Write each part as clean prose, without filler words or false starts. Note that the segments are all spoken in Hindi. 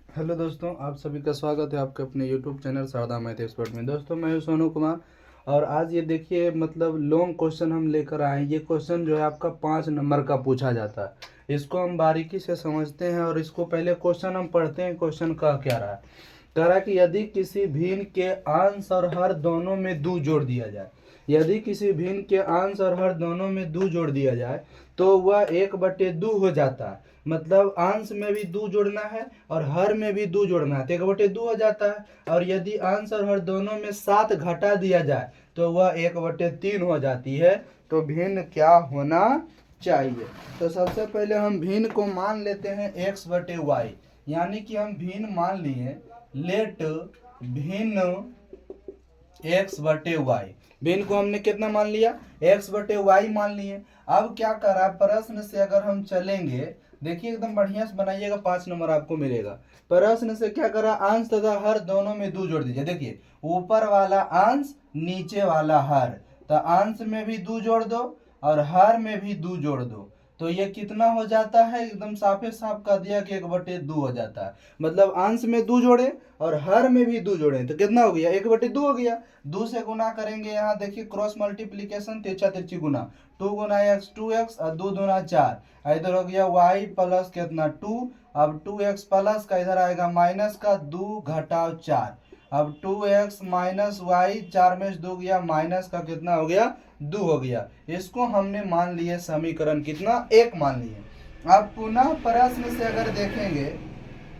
हेलो दोस्तों, आप सभी का स्वागत है आपके अपने YouTube channel Sharada math expert में। दोस्तों, मैं हूं सोनू कुमार और आज ये देखिए लॉन्ग क्वेश्चन हम लेकर आए हैं। ये क्वेश्चन जो है आपका 5 नंबर का पूछा जाता है। इसको हम बारीकी से समझते हैं और इसको पहले क्वेश्चन हम पढ़ते हैं। क्वेश्चन का क्या रहा है? कह रहा है कि यदि किसी भिन्न के अंश और हर दोनों में 2 जोड़ दिया जाए, यदि किसी भिन्न के अंश और हर दोनों में 2 जोड़ दिया जाए तो वह 1/2 हो जाता है। मतलब अंश में भी 2 जोड़ना है और हर में भी 2 जोड़ना है तो 1/2 हो जाता है। और यदि अंश और हर दोनों में 7 घटा दिया जाए तो वह 1/3 हो जाती है। तो भिन्न क्या होना चाहिए? तो सबसे पहले हम भिन्न को मान लेते हैं x/y, यानी कि हम भिन्न मान लिए लेट भिन्न x/y। भिन्न को हमने कितना मान लिया? x/y मान लिए। अब क्या करा, प्रश्न से अगर हम चलेंगे, देखिए एकदम बढ़िया से बनाइएगा, 5 नंबर आपको मिलेगा। प्रश्न से क्या करा, अंश तथा हर दोनों में 2 जोड़ दीजिए। देखिए ऊपर वाला अंश नीचे वाला हर, तो अंश में भी 2 जोड़ दो और हर में भी 2 जोड़ दो। तो ये कितना हो जाता है? एकदम साफे साफ कर दिया कि 1/2 हो जाता है। मतलब अंश में 2 जोड़े और हर में भी 2 जोड़े तो कितना हो गया? 1/2 हो गया। 2 से गुना करेंगे, यहाँ देखिए क्रॉस मल्टीप्लीकेशन, तिरछा तिरछी गुना, 2 गुना x 2x और 2 दूना 4। इधर हो गया y प्लस कितना 2। अब 2x प्लस का इधर आएगा माइनस का 2 घटाव 4। अब 2x माइनस वाई, 4 में से 2 गया माइनस का कितना हो गया? 2 हो गया। इसको हमने मान लिए समीकरण कितना? 1 मान लिए। अब पुनः प्रश्न से अगर देखेंगे,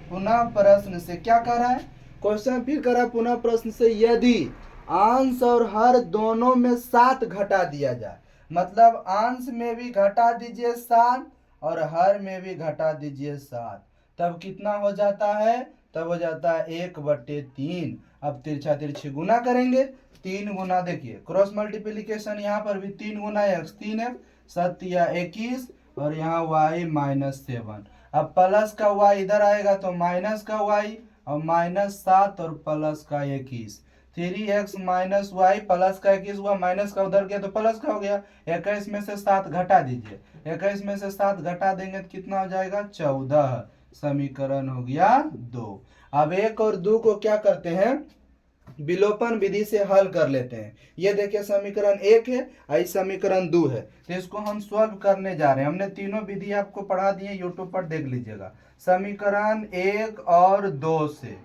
पुनः प्रश्न से क्या कर रहा है? क्वेश्चन फिर कर रहा है पुनः प्रश्न से, यदि अंश और हर दोनों में 7 घटा दिया जाए, मतलब अंश में भी घटा दीजिए 7 और हर में भी घटा दीजिए 7, तब कितना हो जाता है? तब हो जाता है 1/3। अब तिरछा तिरछी गुना करेंगे, 3 गुना, देखिए क्रॉस मल्टीप्लीकेशन, यहाँ पर भी 3 गुना x 3x 7 और यहाँ y -7। अब प्लस का y इधर आएगा तो माइनस का y और -7 और प्लस का 21। 3x माइनस वाई प्लस का 21 हुआ, माइनस का उधर गया तो प्लस का हो गया। 21 में से 7 घटा दीजिए, 21 में से 7 घटा देंगे तो कितना हो जाएगा? 14। समीकरण हो गया 2। अब 1 और 2 को क्या करते हैं? विलोपन विधि से हल कर लेते हैं। ये देखिए समीकरण 1 है और समीकरण 2 है, तो इसको हम सॉल्व करने जा रहे हैं। हमने तीनों विधि आपको पढ़ा दिए, यूट्यूब पर देख लीजिएगा। समीकरण 1 और 2 से,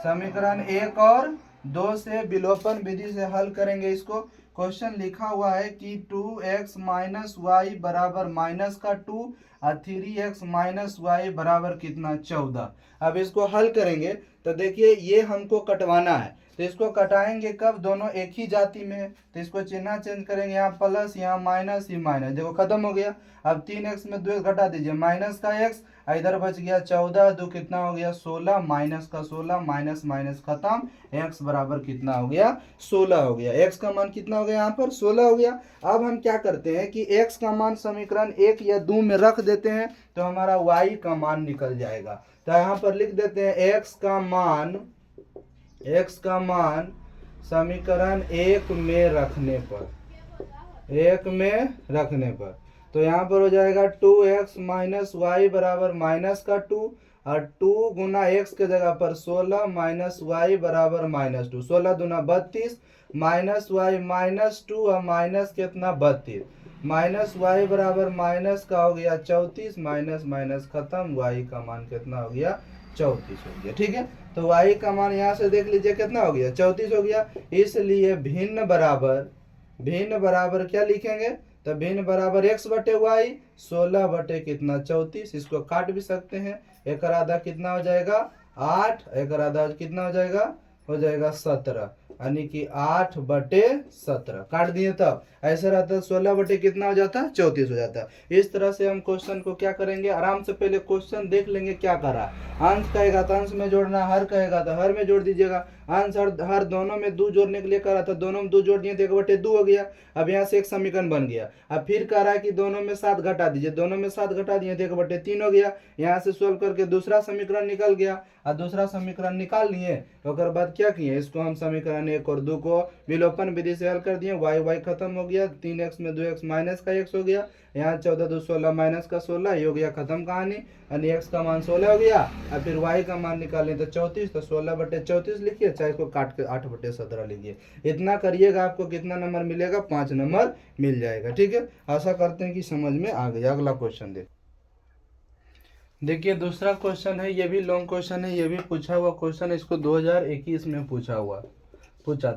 समीकरण 1 और 2 से विलोपन विधि से हल करेंगे इसको। क्वेश्चन लिखा हुआ है कि 2x माइनस वाई बराबर माइनस का 2 और 3x माइनस वाई बराबर कितना? 14। अब इसको हल करेंगे तो देखिए ये हमको कटवाना है, तो इसको कटाएंगे कब? दोनों एक ही जाति में है तो इसको चिन्ह चेंज करेंगे, यहाँ प्लस यहाँ माइनस, ही माइनस, देखो खत्म हो गया। अब 3x में 2 घटा दीजिए, माइनस का x, इधर बच गया 14, 2 कितना हो गया? 16, माइनस का 16, माइनस माइनस खत्म, x बराबर कितना हो गया? 16 हो गया। x का मान कितना हो गया? यहाँ पर 16 हो गया। अब हम क्या करते हैं कि x का मान समीकरण 1 या 2 में रख देते हैं तो हमारा y का मान निकल जाएगा। तो यहाँ पर लिख देते हैं x का मान समीकरण 1 में रखने पर, 1 में रखने पर, तो यहाँ पर हो जाएगा 2x माइनस वाई बराबर माइनस का 2 और 2 गुना x के जगह पर 16 माइनस वाई बराबर -2, 16 दूना 32, माइनस वाई -2 और माइनस कितना? 32, माइनस वाई बराबर माइनस का हो गया 34, माइनस माइनस खत्म, वाई का मान कितना हो गया? 34 हो गया। ठीक है, तो y का मान यहाँ से देख लीजिए कितना हो गया? 34 हो गया। इसलिए भिन्न बराबर क्या लिखेंगे? तो भिन्न बराबर x/y, 16 बटे कितना? 34। इसको काट भी सकते हैं, एक आधा कितना हो जाएगा? 8, एक आधा कितना हो जाएगा? हो जाएगा 17, यानी कि 8/17 काट दिए, तब ऐसा रहता 16 बटे कितना हो जाता? 34 हो जाता। इस तरह से हम क्वेश्चन को क्या करेंगे, आराम से पहले क्वेश्चन देख लेंगे क्या करा। अंश कहेगा तो अंश में जोड़ना, हर कहेगा तो हर में जोड़ दीजिएगा। अंश और हर दोनों में 2 जोड़ने के लिए करा था, दोनों में 2 जोड़ दिए तो 1/2 हो गया। अब यहाँ से एक समीकरण बन गया। अब फिर कह रहा है कि दोनों में 7 घटा दीजिए, दोनों में 7 घटा दिए तो 1/3 हो गया। यहाँ से सोल्व करके दूसरा समीकरण निकल गया और दूसरा समीकरण निकाल लिए। और बाद क्या किए, इसको हम समीकरण 1 और 2 को विलोपन विधि से हल कर दिए। y खत्म हो गया, 3x में 2x माइनस का x हो गया, यहाँ 14 2 16 माइनस का 16, ये हो गया खत्म कहानी, यानी x का मान 16 हो गया। और फिर y का मान निकालें तो 34, तो 16/34 लिखिए, चाहे इसको काट के 8/17 लिखिए। इतना करिएगा, आपको कितना नंबर मिलेगा? 5 नंबर मिल जाएगा। ठीक है, आशा करते हैं कि समझ में आ गया। अगला क्वेश्चन देखिए दूसरा क्वेश्चन है, ये भी लॉन्ग क्वेश्चन है, ये भी पूछा हुआ क्वेश्चन है, इसको 2021 में पूछा था।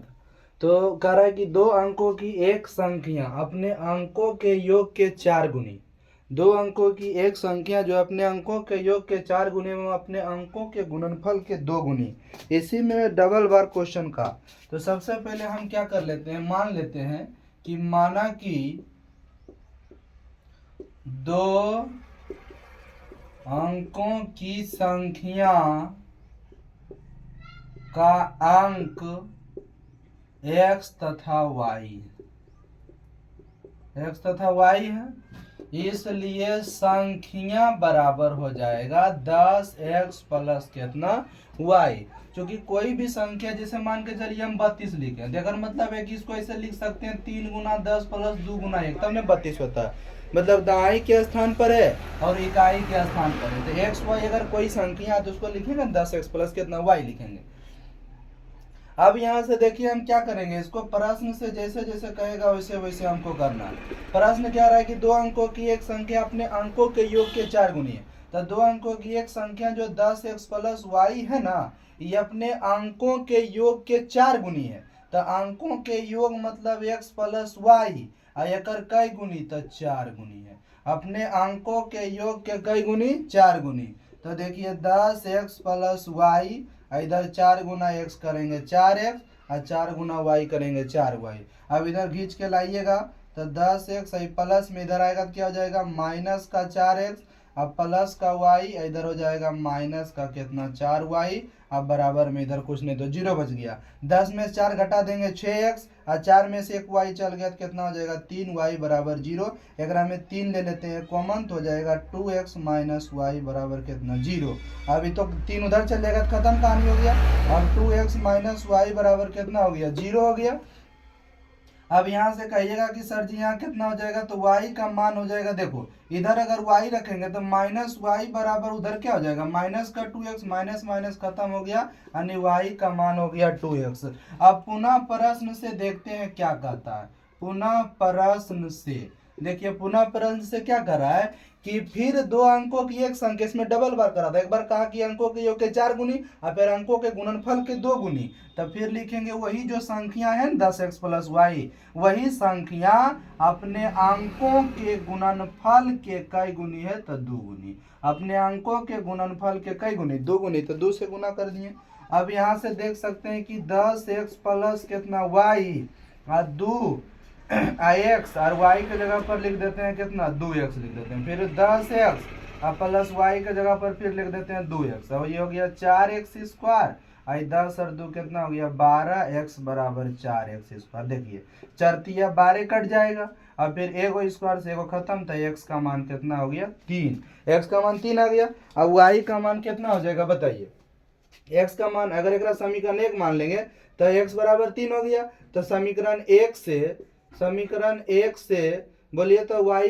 तो कह रहा है कि दो अंकों की एक संख्या अपने अंकों के योग के 4 गुनी, दो अंकों की एक संख्या जो अपने अंकों के योग के 4 गुनी एवं अपने अंकों के गुणनफल के 2 गुनी, इसी में डबल बार क्वेश्चन का। तो सबसे पहले हम क्या कर लेते हैं, मान लेते हैं कि माना कि दो अंकों की संख्या का अंक x तथा y है, इसलिए संख्या बराबर हो जाएगा 10x प्लस कितना y। क्योंकि कोई भी संख्या, जैसे मान के चलिए हम 32 लिखें, देखकर मतलब है कि इसको ऐसे लिख सकते हैं 3 गुना 10 प्लस 2 गुना 1, तब में 32 होता है। मतलब दहाई के स्थान पर है और इकाई के स्थान पर है। तो एक्स वाई अगर कोई संख्या है तो उसको लिखेंगे 10x प्लस कितना y लिखेंगे। अब यहाँ से देखिए हम क्या करेंगे, इसको प्रश्न से जैसे जैसे कहेगा वैसे वैसे हमको करना है। प्रश्न क्या रहा है कि दो अंकों की एक संख्या अपने अंकों के योग के 4 गुनी है। तो दो अंकों की एक संख्या जो 10x प्लस y है ना, ये अपने अंकों के योग के 4 गुनी है। तो अंकों के योग मतलब x प्लस y, एकर कई गुनी? तो 4 गुनी है। अपने अंकों के योग के कई गुनी? 4 गुनी। तो देखिए 10x प्लस y, इधर 4 गुना x करेंगे 4x और 4 गुना y करेंगे 4y। अब इधर खींच के लाइएगा तो 10x प्लस में इधर आएगा तो क्या हो जाएगा? माइनस का 4x, अब प्लस का y, इधर हो जाएगा माइनस का कितना 4y। अब बराबर में इधर कुछ नहीं तो 0 बच गया। 10 में 4 घटा देंगे 6x और 4 में से एक y चल गया तो कितना हो जाएगा? 3y बराबर 0। एक में 3 ले लेते हैं कॉमन तो हो जाएगा 2x माइनस y बराबर कितना? 0। अभी तो 3 उधर चल जाएगा तो खत्म कहानी हो गया। और 2x माइनस y बराबर कितना हो गया? 0 हो गया। अब यहाँ से कहिएगा कि सर जी यहाँ कितना हो जाएगा? तो y का मान हो जाएगा, देखो इधर अगर y रखेंगे तो माइनस y बराबर उधर क्या हो जाएगा? माइनस का 2x, माइनस माइनस खत्म हो गया, यानी y का मान हो गया 2x। अब पुनः प्रश्न से देखते हैं क्या कहता है। पुनः प्रश्न से देखिए, पुनः प्रश्न से क्या कर रहा है कि फिर दो अंकों की एक संख्या, इसमें डबल बार करा था। एक बार कहा कि अंकों के योग के 4 गुनी और फिर अंकों के गुणनफल के 2 गुनी। तब फिर लिखेंगे वही जो संख्या है 10x प्लस y, वही संख्या अपने अंकों के गुणनफल के कई गुनी है? तो 2 गुनी। अपने अंकों के गुणनफल के कई गुनी? 2 गुनी, तो 2 से गुना कर दिए। अब यहाँ से देख सकते हैं कि 10x प्लस कितना y और 2 x और y के जगह पर लिख देते हैं कितना? 2x लिख देते हैं। फिर 10x और प्लस y के जगह पर फिर लिख देते हैं 2x। अब ये हो गया 4x स्क्वायर, आई 10 और 2 कितना हो गया? 12x बराबर 4x स्क्वायर। देखिए चरतिया 12 कट जाएगा, अब फिर एगो स्क्वायर से एगो खत्म, तो x का मान कितना हो गया? 3। x का मान 3 आ गया। अब y का मान कितना हो जाएगा बताइए? x का मान अगर एक समीकरण 1 मान लेंगे तो x बराबर 3 हो गया। तो समीकरण 1 से बोलिए तो y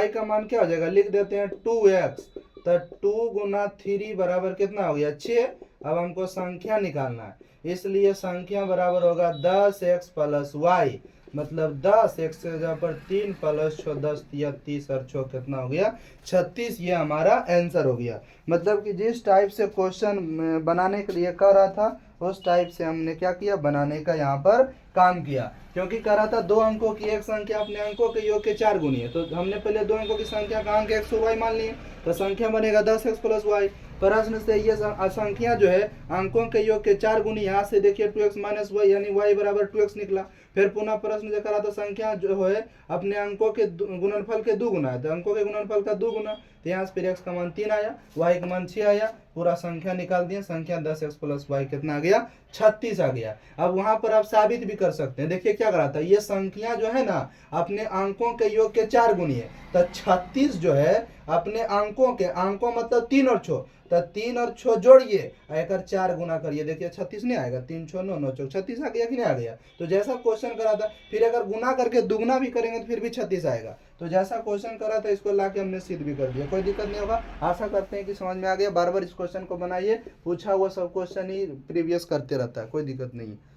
का मान क्या हो जाएगा? लिख देते हैं 2x। तो 2 गुना 3 बराबर कितना हो गया? 6। अब हमको संख्या निकालना है, इसलिए संख्या बराबर होगा 10x प्लस y, मतलब 10x के जगह पर 3 प्लस 6 10 या 30 और 6 कितना हो गया? 36। ये हमारा आंसर हो गया। मतलब कि जिस टाइप से क्वेश्चन बनाने के लिए कह रहा था उस टाइप से हमने क्या किया? बनाने का यहाँ पर काम किया। क्योंकि कह रहा था दो अंकों की एक संख्या अपने अंकों के योग के 4 गुनी है, तो हमने पहले दो अंकों की संख्या का अंक x और y मान लिए, तो संख्या बनेगा 10x प्लस y। प्रश्न से ये संख्या जो है अंकों के योग के 4 गुनी, यहाँ से देखिए 2x माइनस y यानी y बराबर 2x निकला। फिर पुनः प्रश्न जो करा था संख्या जो है अपने अंकों के गुणनफल के 2 गुना है, तो अंकों के गुणनफल का 2 गुना, तो यहाँ से फिर x का मान 3 आया, y का मान 6 आया। पूरा संख्या निकाल दिए, संख्या 10x प्लस y कितना आ गया? 36 आ गया। अब वहां पर आप साबित भी कर सकते हैं। देखिए क्या करा था, ये संख्या जो है ना अपने अंकों के योग के 4 गुनी है, तो 36 जो है अपने अंकों के, अंकों मतलब 3 और 6, तो 3 और 6 जोड़िए और एक 4 गुना करिए, देखिए 36 नहीं आएगा, 3 6 9 9 चौक 36 आ गया कि नहीं आ गया। तो जैसा क्वेश्चन करा था, फिर अगर गुना करके दुगना भी करेंगे तो फिर भी 36 आएगा। तो जैसा क्वेश्चन करा था इसको लाके हमने सिद्ध भी कर दिया, कोई दिक्कत नहीं होगा। आशा करते हैं कि समझ में आ गया। बार बार इस क्वेश्चन को बनाइए, पूछा हुआ सब क्वेश्चन ही प्रीवियस करते रहता है, कोई दिक्कत नहीं है।